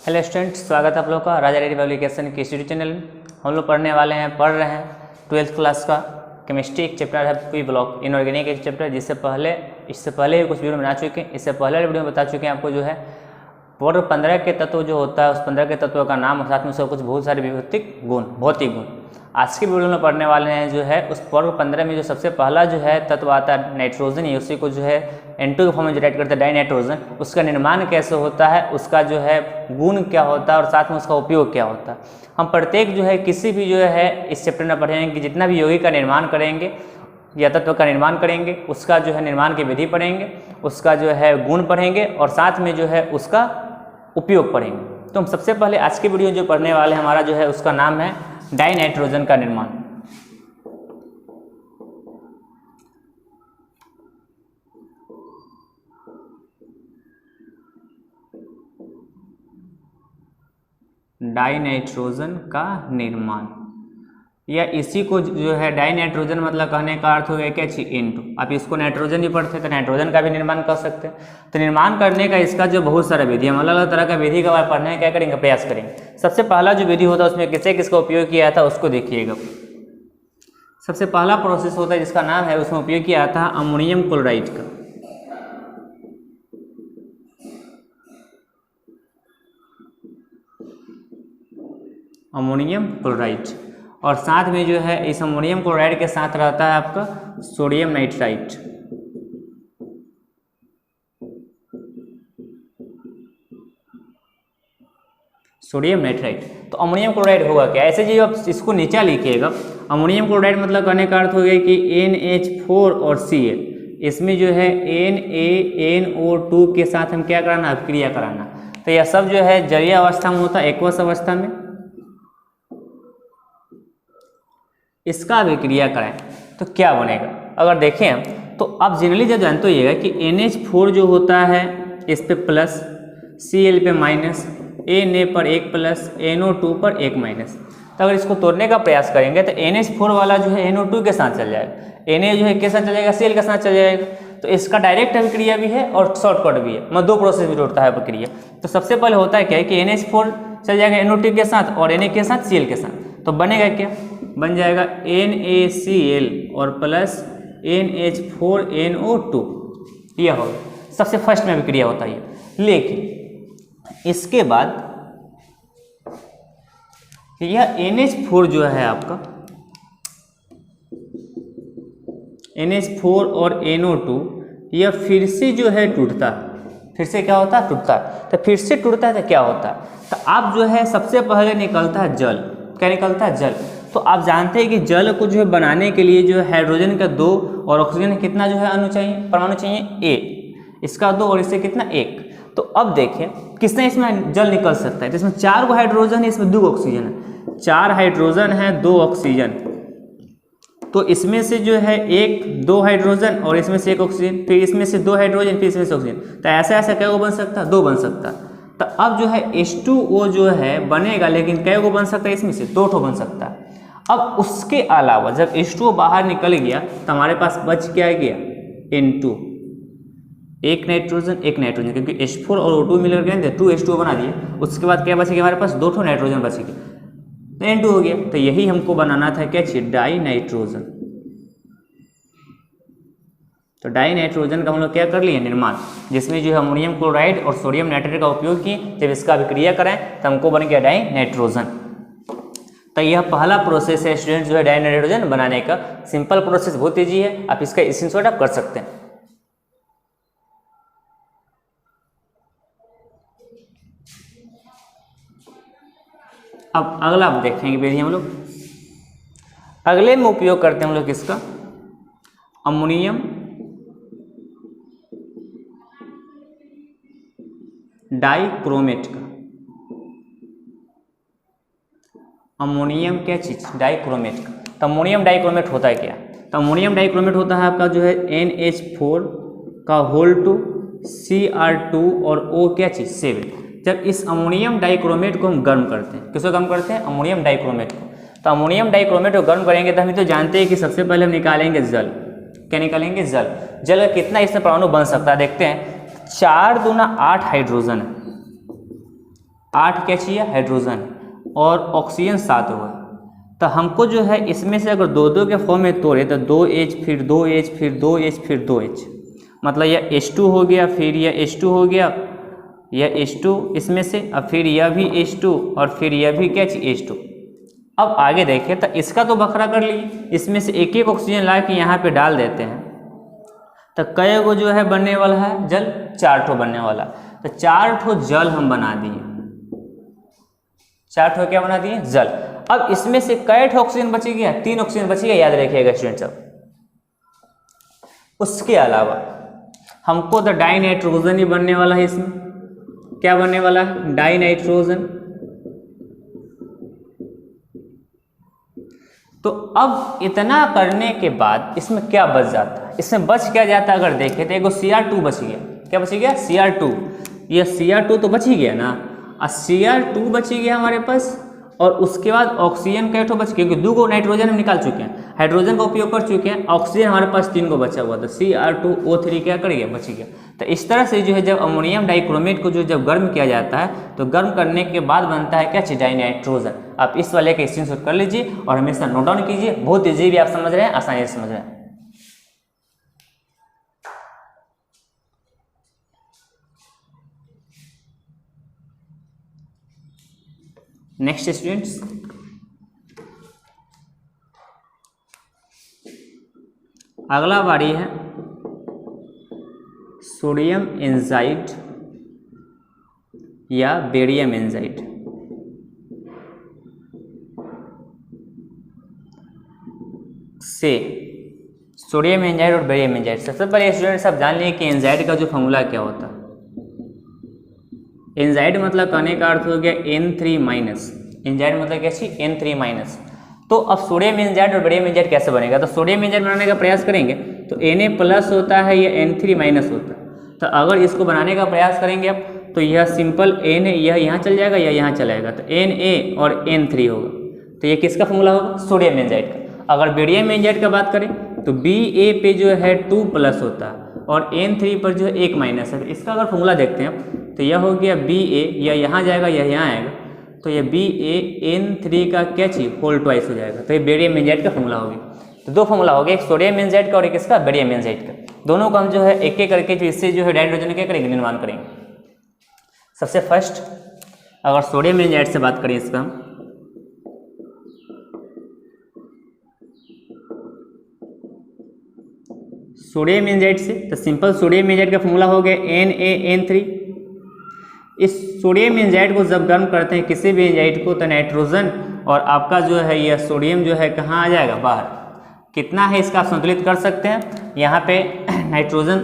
Hello student, स्वागत है आप लोग का राजा रेड्डी पब्लिकेशन के यूट्यूब चैनल में। हम लोग पढ़ रहे हैं 12th क्लास का केमिस्ट्री एक चैप्टर है पी ब्लॉक इनऑर्गेनिक एक चैप्टर, इससे पहले भी कुछ वीडियो बना चुके हैं। इससे पहले वीडियो में बता चुके हैं आपको जो है पूर्व 15 के तत्व जो होता है उस 15 के तत्वों का नाम और साथ में उसका कुछ बहुत सारे भौतिक गुण। आज के वीडियो में पढ़ने वाले हैं जो है उस पूर्व 15 में जो सबसे पहला जो है तत्व आता है नाइट्रोजन, ये उसी को जो है N2 के फॉर्म में राइट करते हैं डाइनाइट्रोजन। उसका निर्माण कैसे होता है, उसका जो है गुण क्या होता है और साथ में उसका उपयोग क्या होता है। हम प्रत्येक जो है किसी भी जो है इस चैप्टर में पढ़ेंगे कि जितना भी यौगिक का निर्माण करेंगे या तत्व का निर्माण करेंगे उसका जो है निर्माण की विधि पढ़ेंगे, उसका जो है गुण पढ़ेंगे और साथ में जो है उसका उपयोग पढ़ेंगे। तो हम सबसे पहले आज की वीडियो जो पढ़ने वाले हमारा जो है उसका नाम है डाइनाइट्रोजन का निर्माण। डाइनाइट्रोजन का निर्माण या इसी को जो है डाइनाइट्रोजन मतलब कहने का अर्थ हो गया क्या चीज N2। आप इसको नाइट्रोजन भी पढ़ते तो नाइट्रोजन का भी निर्माण कर सकते हैं। तो निर्माण करने का इसका जो बहुत सारा विधि हम अलग अलग तरह का विधि का पढ़ने का क्या करेंगे प्रयास करेंगे। सबसे पहला जो विधि होता है उसमें किसका उपयोग किया था उसको देखिएगा। सबसे पहला प्रोसेस होता है जिसका नाम है उसमें उपयोग किया था अमोनियम क्लोराइड का। अमोनियम क्लोराइड और साथ में जो है इस अमोनियम क्लोराइड के साथ रहता है आपका सोडियम नाइट्राइट। सोडियम नाइट्राइट तो अमोनियम क्लोराइड होगा क्या, ऐसे जो आप इसको नीचा लिखिएगा। अमोनियम क्लोराइड मतलब कहने का अर्थ हो गया कि NH4 और Cl, इसमें जो है NaNO2 के साथ हम क्या कराना अभिक्रिया कराना। तो यह सब जो है जलीय अवस्था में होता है, एक्वस अवस्था में इसका अभिक्रिया कराएं तो क्या बनेगा। अगर देखें हम तो आप जनरली जब जानते होइएगा कि NH4 जो होता है इस पे प्लस, Cl पे माइनस, Na पर एक प्लस, NO2 पर एक माइनस। तो अगर इसको तोड़ने का प्रयास करेंगे तो NH4 वाला जो है NO2 के साथ चल जाएगा, Na जो है के साथ चल जाएगा Cl के साथ चल जाएगा। तो इसका डायरेक्ट अभिक्रिया भी है और शॉर्टकट भी है, मतलब दो प्रोसेस भी जोड़ता है अभिक्रिया। तो सबसे पहले होता है क्या है कि NH4 चल जाएगा NO2 के साथ और Na के साथ Cl के साथ, तो बनेगा क्या, बन जाएगा NaCl और प्लस NH4NO2। यह होगा सबसे फर्स्ट में अभिक्रिया होता है। लेकिन इसके बाद यह NH4 जो है आपका NH4 और NO2 यह फिर से जो है टूटता है। फिर से क्या होता है, टूटता है। तो फिर से टूटता है तो क्या होता है, तो आप जो है सबसे पहले निकलता है जल। क्या निकलता है, जल। तो आप जानते हैं कि जल को जो है बनाने के लिए जो है हाइड्रोजन का 2 और ऑक्सीजन कितना जो है अणु चाहिए, परमाणु चाहिए A, इसका 2 और इससे कितना 1। तो अब देखिए किसने इसमें जल निकल सकता है। तो इसमें 4 हाइड्रोजन है, इसमें 2 ऑक्सीजन है। 4 हाइड्रोजन है 2 ऑक्सीजन, तो इसमें से जो है 2 हाइड्रोजन और इसमें से 1 ऑक्सीजन, फिर इसमें से 2 हाइड्रोजन, फिर इसमें से ऑक्सीजन। तो ऐसा क्या बन सकता है, 2 बन सकता है। तो अब जो है H2O जो है बनेगा, लेकिन कै को बन सकता है, इसमें से 2 बन सकता है। अब उसके अलावा जब H2O बाहर निकल गया तो हमारे पास बच क्या गया, N2, एक नाइट्रोजन, क्योंकि H4 और O2 मिलकर गए 2 H2O बना दिए। उसके बाद क्या बचेगा, हमारे पास 2 नाइट्रोजन बचेगी, तो N2 हो गया। तो यही हमको बनाना था क्या चीज, डाइनाइट्रोजन। तो डाइनाइट्रोजन का हम लोग क्या कर लिए, निर्माण, जिसमें जो है अमोनियम क्लोराइड और सोडियम नाइट्रेट का उपयोग किए। जब इसका अभिक्रिया करें तो हमको बन गया डाइनाइट्रोजन। तो यह पहला प्रोसेस है स्टूडेंट जो है डाइनाइट्रोजन बनाने का। सिंपल प्रोसेस, बहुत ईजी है, आप इसका स्क्रीनशॉट आप कर सकते हैं। अब अगला आप देखेंगे विधि हम लोग। अगले में उपयोग करते हैं हम लोग किसका, अमोनियम डाइक्रोमेट का। अमोनियम क्या चीज, डाइक्रोमेट का। तो अमोनियम डाइक्रोमेट होता है क्या, तो अमोनियम डाइक्रोमेट होता है आपका जो है NH4 का होल 2 Cr2 और O क्या चीज 7। जब इस अमोनियम डाइक्रोमेट को हम गर्म करते हैं, किसको गर्म करते हैं, अमोनियम डाइक्रोमेट को। तो अमोनियम डाइक्रोमेट को गर्म करेंगे तो हम तो जानते हैं कि सबसे पहले हम निकालेंगे जल। क्या निकालेंगे, जल। जल का कितना इसमें परमाणु बन सकता है देखते हैं। 4 दूना 8 हाइड्रोजन है, 8 क्या चाहिए हाइड्रोजन और ऑक्सीजन 7 हुआ। तो हमको जो है इसमें से अगर 2-2 के फॉर्म में तोड़े तो 2H फिर 2H फिर 2H फिर 2H, मतलब यह H2 हो गया, फिर यह H2 हो गया, यह H2 इसमें से, अब फिर यह भी H2 और फिर यह भी क्या चाहिए H2। अब आगे देखिए तो इसका तो बखरा कर लिए, इसमें से एक एक ऑक्सीजन ला के यहाँ पे डाल देते हैं तो कई गो जो है बनने वाला है जल, 4 ठो बनने वाला। तो 4 ठो जल हम बना दिए, 4 ठो क्या बना दिए जल। अब इसमें से कई ठो ऑक्सीजन बची गया, 3 ऑक्सीजन बची गया, याद रखिएगा स्टूडेंट सब। उसके अलावा हमको तो डाई नाइट्रोजन ही बनने वाला है, इसमें क्या बनने वाला है डाई नाइट्रोजन। तो अब इतना करने के बाद इसमें क्या बच जाता है, इसमें बच क्या जाता है अगर देखें तो एगो Cr2 बच गया। क्या बच गया Cr2, ये Cr2 तो बच ही गया ना, और Cr2 बच गया हमारे पास। और उसके बाद ऑक्सीजन का ठो बच गया, क्योंकि 2 गो नाइट्रोजन हम निकाल चुके हैं, हाइड्रोजन का उपयोग कर चुके हैं, ऑक्सीजन हमारे पास 3 गो बचा हुआ, तो Cr2O3 क्या कर गया बच गया। तो इस तरह से जो है जब अमोनियम डाइक्रोमेट को जो जब गर्म किया जाता है तो गर्म करने के बाद बनता है क्या चीज डाई नाइट्रोजन। आप इस वाले का स्क्रीनशॉट कर लीजिए और हमेशा नोट डाउन कीजिए, बहुत ईजी भी आप समझ रहे हैं, आसानी से समझ रहे हैं। नेक्स्ट स्टूडेंट्स, अगला बारी है सोडियम एंजाइड या बेरियम एंजाइड। से सोडियम एंजाइड और बेरियम एंजाइड। सबसे पहले स्टूडेंट्स आप जान लीजिए कि एंजाइड का जो फॉर्मूला क्या होता है। एंजाइड मतलब कहने का अर्थ हो गया N3-, एंजाइड मतलब क्या चीज N3-। तो अब सोडियम एंजाइड और बेरियम एंजाइड कैसे बनेगा, तो सोडियम एंजाइड बनाने का प्रयास करेंगे तो Na+ होता है या N3- होता है। तो अगर इसको बनाने का प्रयास करेंगे आप तो यह सिंपल Na यह यहाँ चल जाएगा या यहाँ चलाएगा, तो Na और N3 होगा। तो ये किसका फॉर्मूला होगा सोडियम एंजाइड का। अगर बेरियम एंजाइड का बात करें तो Ba पे जो है 2+ होता है और N3 पर जो है 1- है। इसका अगर फॉर्मूला देखते हैं तो यह हो गया Ba, या यहाँ जाएगा या यहाँ आएगा, तो ये BaN3 का क्या चाहिए होल ट्वाइस हो जाएगा। तो ये बेरियम एंजाइड का फॉर्मूला हो गया। तो 2 फॉर्मूला हो गया, एक सोडियम एंजाइड का और एक इसका बेरियम एंजाइड का। दोनों को हम जो है एक एक करके जो इससे जो है डाइहाइड्रोजन क्या करेंगे निर्माण करेंगे। सबसे फर्स्ट अगर सोडियम एंजाइड से बात करें इसका हम, सोडियम एंजाइड से तो सिंपल सोडियम एंजाइड का फॉर्मूला हो गया NaN3। इस सोडियम एंजाइड को जब गर्म करते हैं किसी भी एंजाइड को तो नाइट्रोजन और आपका जो है यह सोडियम जो है कहाँ आ जाएगा बाहर। कितना है इसका आप संतुलित कर सकते हैं, यहाँ पे नाइट्रोजन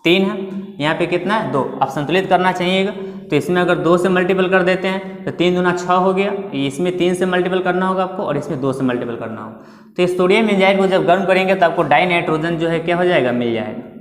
3 है, यहाँ पे कितना है 2, आप संतुलित करना चाहिएगा। तो इसमें अगर 2 से मल्टीपल कर देते हैं तो 3 दूना 6 हो गया, इसमें 3 से मल्टीपल करना होगा आपको और इसमें 2 से मल्टीपल करना होगा। तो इस सोडियम एंजाइड को जब गर्म करेंगे तो आपको डाई नाइट्रोजन जो है क्या हो जाएगा मिल जाएगा।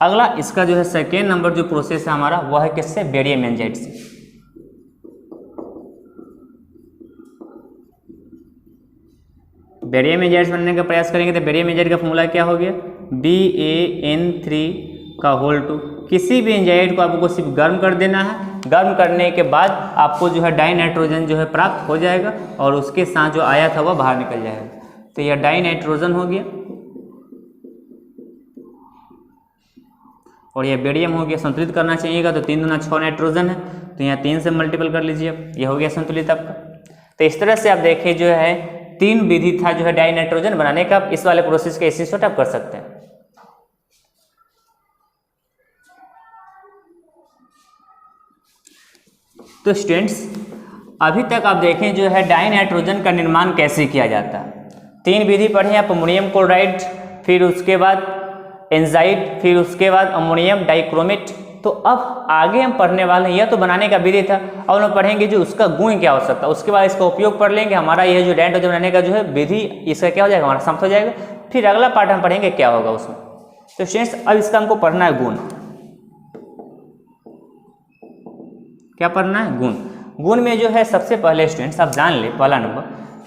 अगला इसका जो है सेकेंड नंबर जो प्रोसेस है हमारा वह है किससे बेरियम एंजाइड से। बेरियम एंजाइड बनने का प्रयास करेंगे तो बेरियम एंजाइड का फॉर्मूला क्या हो गया BaN3 किसी भी एंजाइड को आपको सिर्फ गर्म कर देना है, गर्म करने के बाद आपको जो है डाई नाइट्रोजन जो है प्राप्त हो जाएगा और उसके साथ जो आया था वह बाहर निकल जाएगा। तो यह डाई नाइट्रोजन हो गया और यह बेरियम हो गया। संतुलित करना चाहिएगा तो 3 दूना 6 नाइट्रोजन है, तो यहाँ 3 से मल्टीपल कर लीजिए, यह हो गया संतुलित आपका। तो इस तरह से आप देखिए जो है 3 विधि था जो है डाई नाइट्रोजन बनाने का। इस वाले प्रोसेस का स्क्रीनशॉट आप कर सकते हैं। तो स्टूडेंट्स अभी तक आप देखें जो है डाई नाइट्रोजन का निर्माण कैसे किया जाता है। 3 विधि पढ़े आप, अमोनियम क्लोराइड, फिर उसके बाद एंजाइड, फिर उसके बाद अमोनियम डाइक्रोमेट। तो अब आगे हम पढ़ने वाले हैं, यह तो बनाने का विधि था, अब हम पढ़ेंगे जो उसका गुण क्या हो सकता है, उसके बाद इसका उपयोग पढ़ लेंगे। हमारा यह जो डाई नाइट्रोजन बनाने का जो है विधि इसका क्या हो जाएगा हमारा समाप्त हो जाएगा। फिर अगला पार्ट हम पढ़ेंगे क्या होगा उसमें। तो स्टूडेंट्स अब इसका हमको पढ़ना है गुण। क्या पढ़ना है गुण। गुण में जो है सबसे पहले स्टूडेंट्स आप जान ले पहला नंबर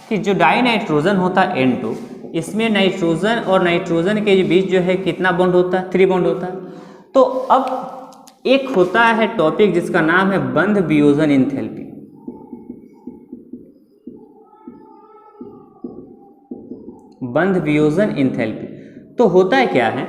कि जो डाई नाइट्रोजन होता है N2, इसमें नाइट्रोजन और नाइट्रोजन के बीच जो है कितना बॉन्ड होता है 3 बॉन्ड होता है। तो अब एक होता है टॉपिक जिसका नाम है बंध वियोजन एंथैल्पी। बंध वियोजन एंथैल्पी तो होता है क्या है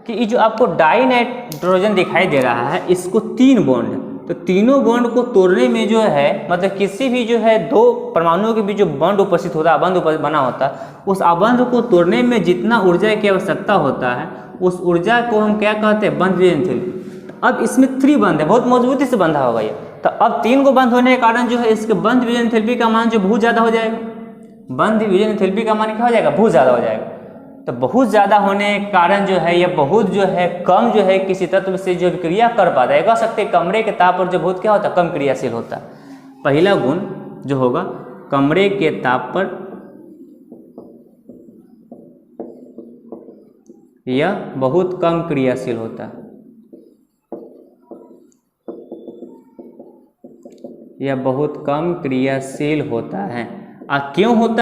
कि ये जो आपको डाई नाइट्रोजन दिखाई दे रहा है, इसको 3 बॉन्ड है, तो तीनों बॉन्ड को तोड़ने में जो है मतलब किसी भी जो है 2 परमाणुओं के बीच जो बॉन्ड उपस्थित होता है, अबंध बना होता है, उस अबंध को तोड़ने में जितना ऊर्जा की आवश्यकता होता है उस ऊर्जा को हम क्या कहते हैं, बंध वियोजन एंथैल्पी। अब इसमें 3 बंध है, बहुत मजबूती से बंधा होगा ये, तो अब 3 को बंद होने के कारण जो है इसके बंध वियोजन एंथैल्पी का मान जो बहुत ज़्यादा हो जाएगा। बंध वियोजन एंथैल्पी का मान क्या हो जाएगा, बहुत ज़्यादा हो जाएगा। तो बहुत ज़्यादा होने के कारण जो है यह बहुत जो है कम जो है किसी तत्व से जो क्रिया कर पाता है, कह सकते हैं कमरे के ताप पर जो बहुत क्या होता है, कम क्रियाशील होता है। पहला गुण जो होगा कमरे के ताप पर यह बहुत कम क्रियाशील होता है, यह बहुत कम क्रियाशील होता है। क्यों होता है?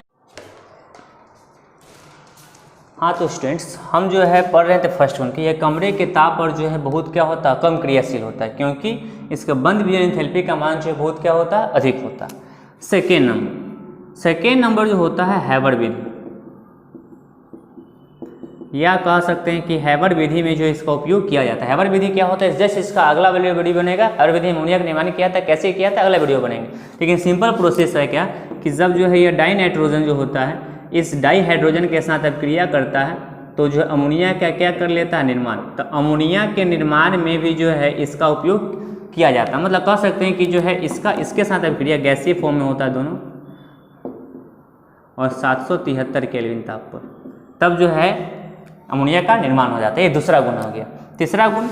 हाँ तो स्टूडेंट्स हम जो है पढ़ रहे थे फर्स्ट वन कि यह कमरे के ताप पर जो है बहुत क्या होता है, कम क्रियाशील होता है, क्योंकि इसका बंध वियोजन एंथैल्पी का मान जो है बहुत क्या होता है, अधिक होता है। सेकेंड नंबर जो होता है हैबर विधि, या कह सकते हैं कि हैबर विधि में जो इसका उपयोग किया जाता है। हैबर विधि क्या होता है, जैसे इसका अगला वीडियो बनेगा, हैबर विधि अमोनिया का निर्माण किया था, कैसे किया था, अगला वीडियो बनेंगे। लेकिन सिंपल प्रोसेस है क्या कि जब जो है यह डाई नाइट्रोजन जो होता है इस डाई हाइड्रोजन के साथ अब क्रिया करता है तो जो अमोनिया का क्या कर लेता है, निर्माण। तो अमोनिया के निर्माण में भी जो है इसका उपयोग किया जाता है, मतलब कह सकते हैं कि जो है इसके साथ अब क्रिया गैसीय फॉर्म में होता है दोनों, और 773 केल्विन ताप पर तब जो है अमोनिया का निर्माण हो जाता है। ये दूसरा गुण हो गया। तीसरा गुण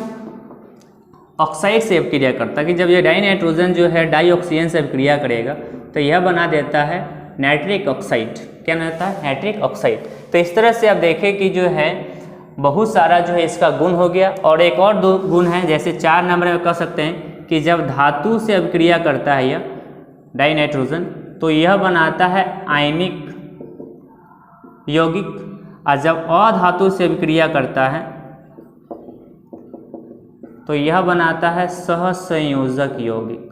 ऑक्साइड से अब क्रिया करता है कि जब ये डाई नाइट्रोजन जो है डाई ऑक्सीजन से अब क्रिया करेगा तो यह बना देता है नाइट्रिक ऑक्साइड। क्या रहता है, नाइट्रिक ऑक्साइड। तो इस तरह से आप देखें कि जो है बहुत सारा जो है इसका गुण हो गया। और एक और 2 गुण हैं, जैसे 4 नंबर में कह सकते हैं कि जब धातु से अब क्रिया करता है यह डाई नाइट्रोजन तो यह बनाता है आयनिक यौगिक, और जब अधातु से अब क्रिया करता है तो यह बनाता है सहसंयोजक यौगिक।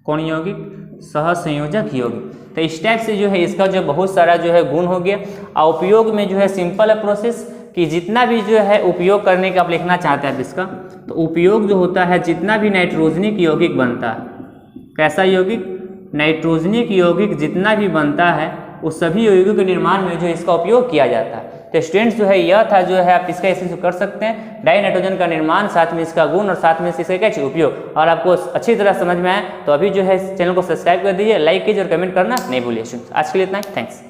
कौन यौगिक, सहसंयोजक यौगिक। तो इस टाइप से जो है इसका जो बहुत सारा जो है गुण हो गया। और उपयोग में जो है सिंपल है प्रोसेस कि जितना भी जो है उपयोग करने का आप लिखना चाहते हैं इसका, तो उपयोग जो होता है जितना भी नाइट्रोजनिक यौगिक बनता है, कैसा यौगिक, नाइट्रोजनिक यौगिक जितना भी बनता है उस सभी यौगिकों के निर्माण में जो इसका उपयोग किया जाता है। तो स्टूडेंट्स जो है यह था जो है आप इसका इसे कर सकते हैं, डाई नाइट्रोजन का निर्माण, साथ में इसका गुण और साथ में इसका क्या चीज़ उपयोग। और आपको अच्छी तरह समझ में आए तो अभी जो है चैनल को सब्सक्राइब कर दीजिए, लाइक कीजिए और कमेंट करना नहीं भूलिए। आज के लिए इतना ही, थैंक्स।